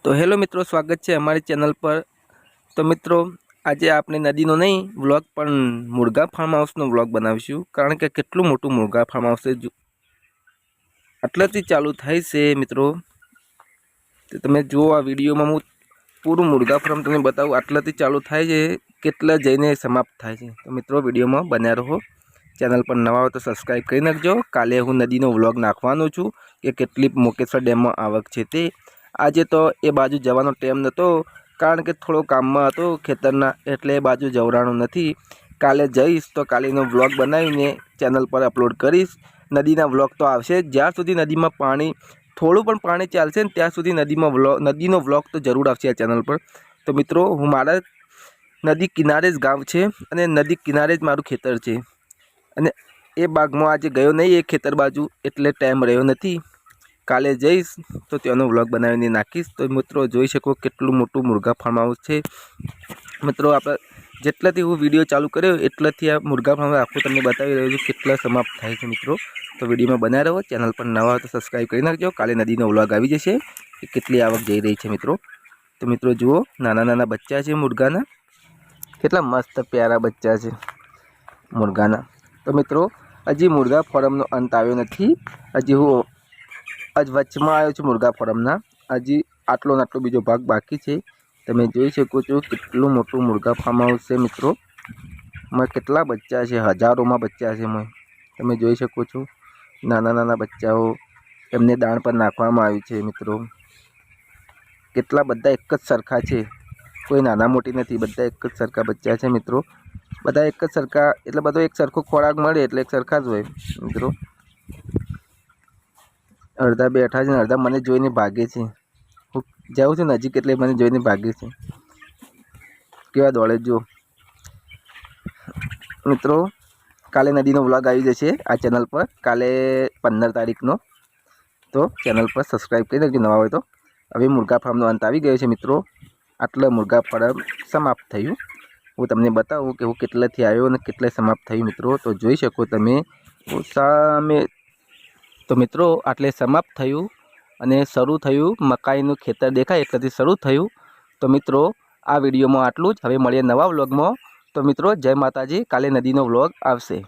तो हेलो मित्रों, स्वागत है हमारी चैनल पर। तो मित्रों, आज आपने नदीनो नहीं व्लॉग पर मुर्गा फार्म हाउसनो व्लॉग बनावीशुं, कारण के केटलुं मोटुं मुर्गा फार्म हाउस आटलाथी चालू थाय छे। मित्रों, तो तमे जुओ आ विडियोमां हूँ पूरुं मुर्गा फार्म तमने बतावुं। आटलाथी चालू थाय छे, केटला जईने समाप्त थाय छे। तो मित्रों, विडियोमां बन्या रहो। चैनल पर नवा हो तो सब्सक्राइब करी नाखजो। काले हूँ नदीनो व्लॉग नाखवानो छुं के केटली मोकेश्वर डेममां आवक छे ते। आज तो ए बाजू जवानो टाइम नतो, कारण के थोड़ो काममां हतो खेतरना, एटले ए बाजू जवराणो नथी। काले जईश तो कालेनो व्लॉग बनावीने चैनल पर अपलोड करीश। नदीना व्लॉग तो आवशे ज्यां सुधी नदीमां पाणी थोड़ुं पण पाणी चालशे ने त्यां सुधी नदीनो व्लॉग तो जरूर आवशे आ चैनल पर। तो मित्रों, हूँ मारा नदी किनारे ज गाम छे अने नदी किनारे ज मारुं खेतर छे अने ए बागमां आज गयो नहीं, ए खेतर बाजू, एटले टाइम रह्यो नथी। काले जईश तो त्यानो व्लॉग बनावीने नाखीश। तो मित्रों, जोई शको केटलुं मोटुं मुर्गा फार्म हाउस छे। मित्रों, आपणे जेटलाथी हूँ विडियो चालू कर्यो एटलाथी आ मुर्गा फार्म आखुं तमने बतावी रह्यो छुं केटला समाप्त थाय छे। मित्रों, तो विडियोमां बन्या रहो। चैनल पर नवा हो तो सब्सक्राइब करी नाखजो। काले नदीनो व्लॉग आवी जशे के केटली आवक जई रही छे। मित्रों, तो मित्रों जुओ, नाना नाना बच्चा छे मुर्गाना, केटला मस्त प्यारा बच्चा छे मुर्गाना। तो मित्रों, हजी मुर्गा फार्मनो अंत आव्यो नथी। हजी हूँ आज वच्चमां आव्यो छुं मुर्गा फार्मना। हजी आटलो ने आटलो बीजो भाग बाकी छे। तमे जोई शको छो केटलुं मोटुं मुर्गा फार्म हाउस छे। मित्रों, में केटला बच्चा छे, हजारोमां बच्चा छे। तमे जोई शको छो नाना नाना बच्चाओ, एमने दाण पर नाखवामां आवी छे। मित्रों, केटला बधा एक ज सरखा छे, कोई नाना मोटी नथी, बधा एक ज सरखा बच्चा छे। मित्रों, बधा एक ज सरखा एटले बधो एक सरखो खोराक मळे एटले एक सरखा ज होय। मित्रों, अर्धा बैठा छे, अर्धा मने जोईने भागे छे। हूँ जाऊँ छुं नजीक एटले मने जोईने भागे छे। केवा दौड़े जो। मित्रों, काले नदीनो व्लॉग आई जशे आ चैनल पर, काले 15 तारीखनो। तो चैनल पर सब्सक्राइब करी नाखजो नवा होय तो। हवे मुर्गा फार्मनो अंत आवी गयो छे। मित्रों, आटला मुर्गा फार्म समाप्त थयुं। हूँ तमने बतावुं के हूँ केटलाथी आव्यो अने केटले समाप्त थयुं। मित्रों, तो जोई शको तमे सामे। तो मित्रों, आटले समाप्त थयुं अने शरू थयुं मकाईनुं खेतर देखाय एटलेथी शरू थयुं। तो मित्रों, आ विडियोमां आटलुं ज। हवे मळीए नवा व्लॉगमां। तो मित्रों, जय माताजी। काले नदीनो व्लॉग आवशे।